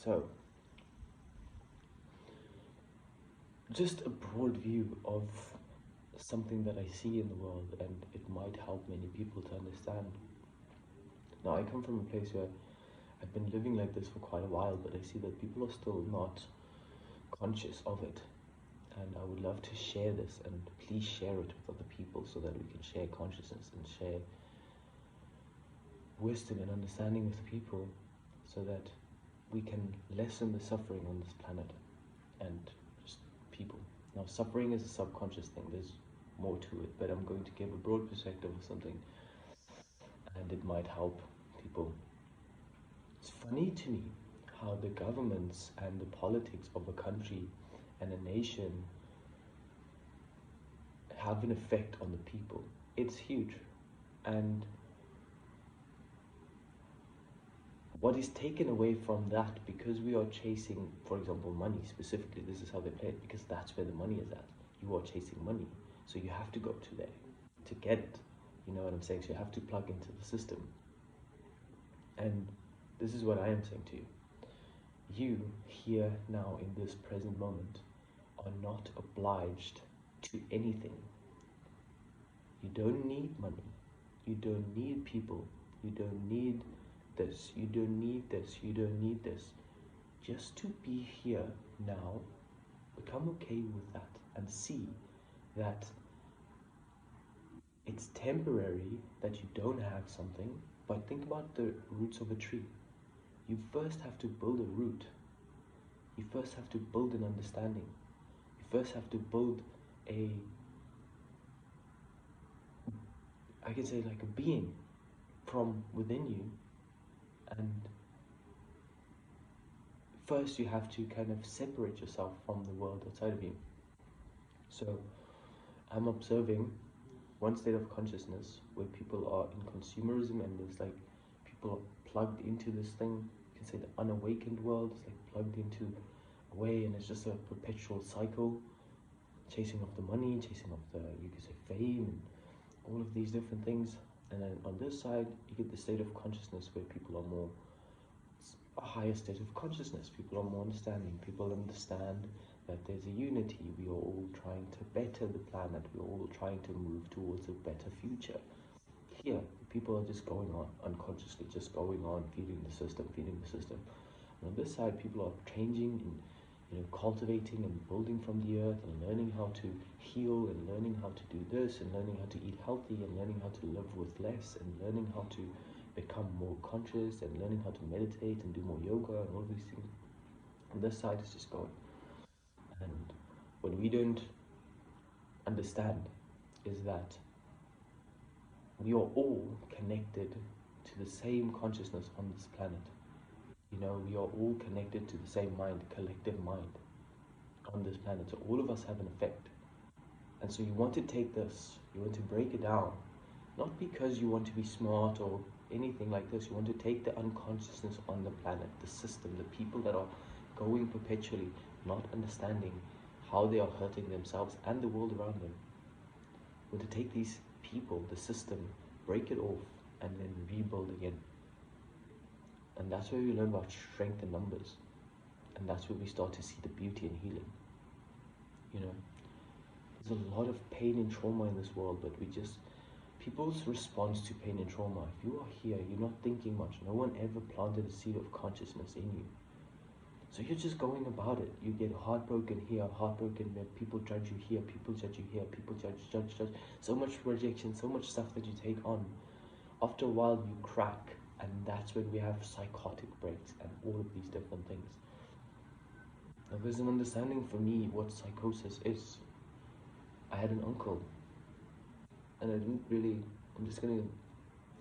So, just a broad view of something that I see in the world, and it might help many people to understand. Now, I come from a place where I've been living like this for quite a while, but I see that people are still not conscious of it. And I would love to share this, and please share it with other people so that we can share consciousness and share wisdom and understanding with people so that we can lessen the suffering on this planet and just people. Now, suffering is a subconscious thing, there's more to it, but I'm going to give a broad perspective of something and it might help people. It's funny to me how the governments and the politics of a country and a nation have an effect on the people. It's huge. And what is taken away from that, because we are chasing, for example, money specifically, this is how they play it, because that's where the money is at. You are chasing money, so you have to go to there to get it. You know what I'm saying? So you have to plug into the system. And this is what I am saying to you. You, here, now, in this present moment, are not obliged to anything. You don't need money. You don't need people. You don't need this. You don't need this. You don't need this. Just to be here now, become okay with that and see that it's temporary that you don't have something. But think about the roots of a tree. You first have to build a root. You first have to build an understanding. You first have to build I can say like a being from within you. And first you have to kind of separate yourself from the world outside of you. So I'm observing one state of consciousness where people are in consumerism and there's like people are plugged into this thing. You can say the unawakened world is like plugged into a way, and it's just a perpetual cycle, chasing of the money, chasing of the, you could say, fame and all of these different things. And then on this side you get the state of consciousness where people are more, a higher state of consciousness. People are more understanding. People understand that there's a unity. We are all trying to better the planet. We're all trying to move towards a better future. Here, people are just going on unconsciously, just going on, feeding the system, feeding the system. And on this side, people are changing and cultivating and building from the earth and learning how to heal and learning how to do this and learning how to eat healthy and learning how to live with less and learning how to become more conscious and learning how to meditate and do more yoga and all of these things. And this side is just going. And what we don't understand is that we are all connected to the same consciousness on this planet. We are all connected to the same mind, collective mind on this planet. So all of us have an effect. And so you want to take this, you want to break it down, not because you want to be smart or anything like this. You want to take the unconsciousness on the planet, the system, the people that are going perpetually, not understanding how they are hurting themselves and the world around them. You want to take these people, the system, break it off, and then rebuild again. And that's where we learn about strength in numbers. And that's where we start to see the beauty in healing. There's a lot of pain and trauma in this world, but people's response to pain and trauma, if you are here, you're not thinking much. No one ever planted a seed of consciousness in you. So you're just going about it. You get heartbroken here, heartbroken there. People judge you here, people judge you here, people judge. So much rejection, so much stuff that you take on. After a while, you crack, and that's when we have psychotic breaks and all of these different things. Now, there's an understanding for me what psychosis is. I had an uncle, and I'm just gonna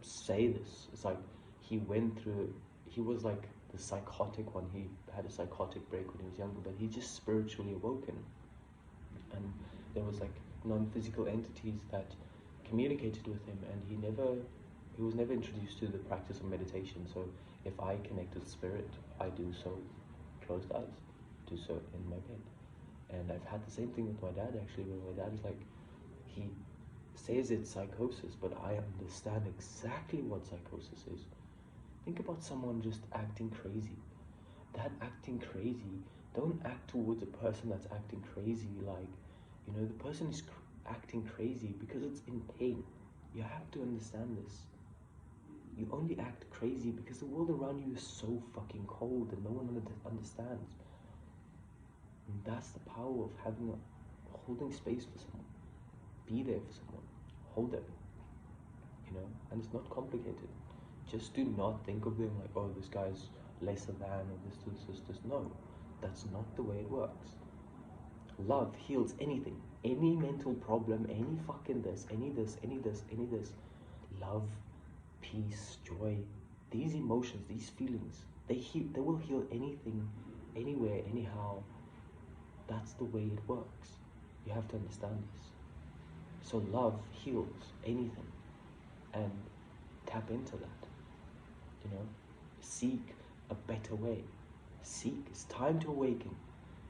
say this. It's like he was like the psychotic one. He had a psychotic break when he was younger, but he just spiritually awoken. And there was like non-physical entities that communicated with him, and he was never introduced to the practice of meditation. So if I connect with spirit, I do so closed eyes, do so in my bed. And I've had the same thing with my dad actually, where my dad is like, he says it's psychosis, but I understand exactly what psychosis is. Think about someone just acting crazy. that acting crazy, don't act towards a person that's acting crazy. Like, the person is acting crazy because it's in pain. You have to understand this. You only act crazy because the world around you is so fucking cold and no one understands. And that's the power of holding space for someone. Be there for someone. Hold them. And it's not complicated. Just do not think of them like, oh, this guy's lesser than, or this. No, that's not the way it works. Love heals anything. Any mental problem, any fucking this, any this. Love, peace, joy, these emotions, these feelings, they will heal anything, anywhere, anyhow. That's the way it works. You have to understand this. So love heals anything, and tap into that. Seek a better way. It's time to awaken.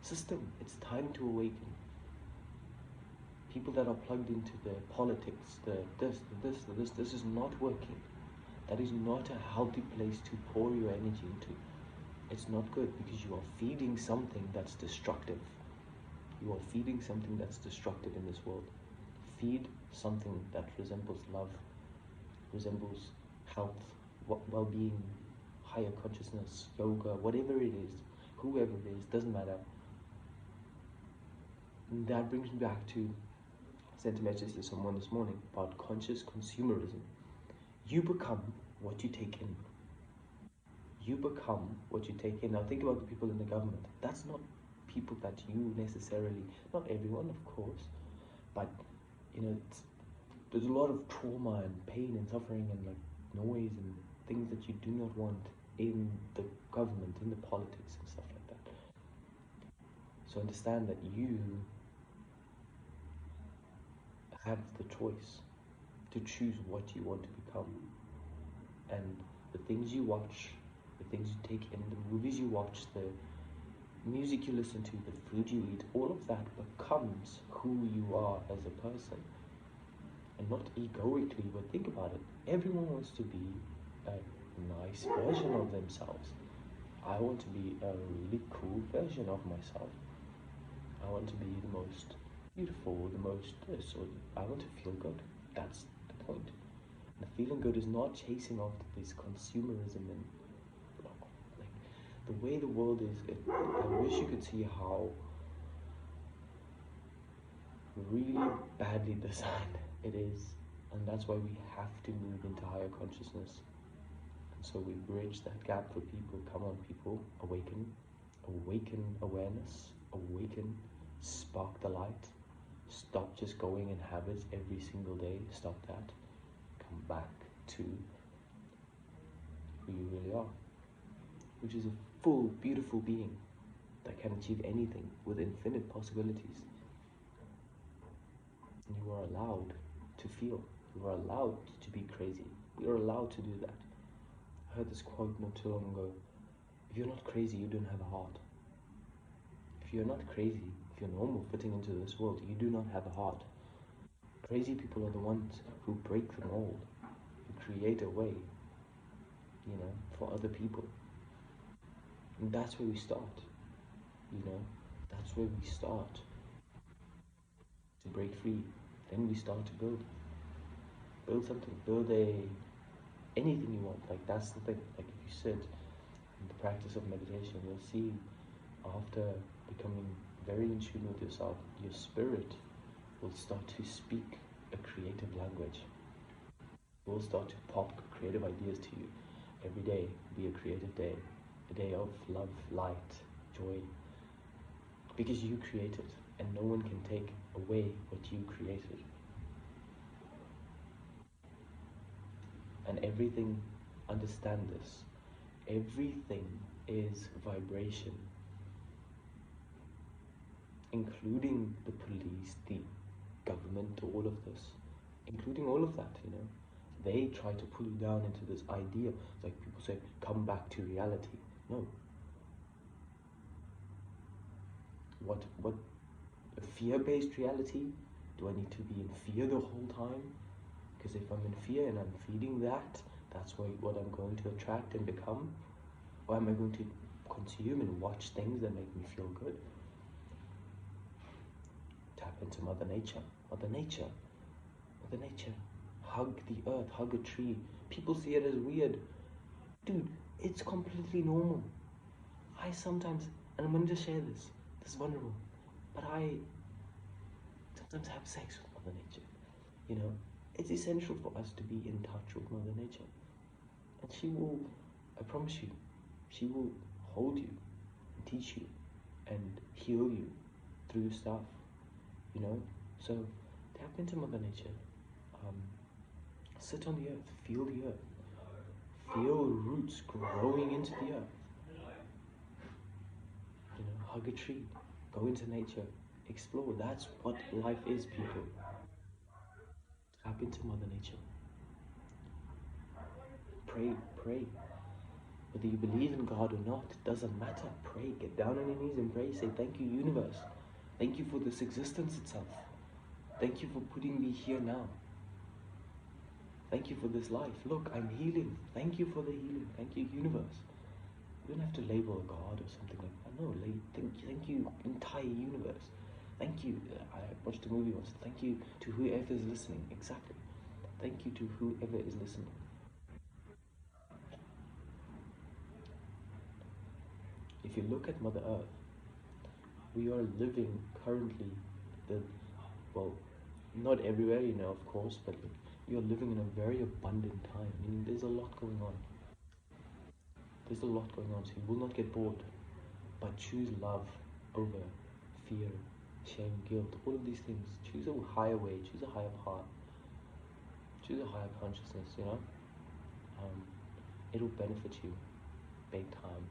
System, it's time to awaken. People that are plugged into the politics, this is not working. That is not a healthy place to pour your energy into. It's not good, because you are feeding something that's destructive. You are feeding something that's destructive in this world. Feed something that resembles love, resembles health, well-being, higher consciousness, yoga, whatever it is, whoever it is, doesn't matter. And that brings me back to, I sent a message to someone this morning about conscious consumerism. You become what you take in. You become what you take in. Now think about the people in the government. That's not people that you necessarily, not everyone of course, but there's a lot of trauma and pain and suffering and like noise and things that you do not want in the government, in the politics and stuff like that. So understand that you have the choice to choose what you want to become. And the things you watch, the things you take in, the movies you watch, the music you listen to, the food you eat, all of that becomes who you are as a person. And not egoically, but think about it. Everyone wants to be a nice version of themselves. I want to be a really cool version of myself. I want to be the most beautiful, the most this, or I want to feel good. That's the point. And feeling good is not chasing after this consumerism and like the way the world is. I wish you could see how really badly designed it is, and that's why we have to move into higher consciousness. And so we bridge that gap for people. Come on, people, awaken awareness, awaken, spark the light. Stop just going in habits every single day. Stop that. Come back to who you really are, which is a full, beautiful being that can achieve anything with infinite possibilities. And you are allowed to feel. You are allowed to be crazy. We are allowed to do that. I heard this quote not too long ago. If you're not crazy, you don't have a heart. If you're not crazy, if you're normal fitting into this world, you do not have a heart. Crazy people are the ones who break the mold, who create a way, for other people. And that's where we start, that's where we start to break free. Then we start to build something, anything you want. Like, that's the thing. Like, if you sit in the practice of meditation, you'll see after becoming very in tune with yourself, your spirit will start to speak a creative language. It will start to pop creative ideas to you. Every day be a creative day, a day of love, light, joy, because you created, and no one can take away what you created. And everything, understand this, everything is vibration, including the police, the government, all of this, including all of that, They try to pull you down into this idea. It's like people say, come back to reality. No. What a fear-based reality? Do I need to be in fear the whole time? Because if I'm in fear and I'm feeding that, that's what I'm going to attract and become? Or am I going to consume and watch things that make me feel good. Tap into Mother Nature. Mother Nature. Mother Nature. Hug the earth, hug a tree. People see it as weird. Dude, it's completely normal. I sometimes, and I'm going to just share this is vulnerable, but I sometimes have sex with Mother Nature. You know, it's essential for us to be in touch with Mother Nature. And she will, I promise you, she will hold you, and teach you, and heal you through stuff, you know? So tap into Mother Nature. Sit on the earth, feel the earth. Feel roots growing into the earth. You know, hug a tree, go into nature, explore. That's what life is, people. Tap into Mother Nature. Pray. Whether you believe in God or not, it doesn't matter. Pray, get down on your knees and pray. Say, thank you, universe. Thank you for this existence itself. Thank you for putting me here now. Thank you for this life. Look, I'm healing. Thank you for the healing. Thank you, universe. You don't have to label a God or something like that. No, thank you, entire universe. Thank you. I watched a movie once. Thank you to whoever is listening. Exactly. Thank you to whoever is listening. If you look at Mother Earth, we are living currently well, not everywhere, you know, of course, but you're living in a very abundant time. I mean, there's a lot going on. There's a lot going on, so you will not get bored. But choose love over fear, shame, guilt, all of these things. Choose a higher way, choose a higher path, choose a higher consciousness, you know? It'll benefit you big time.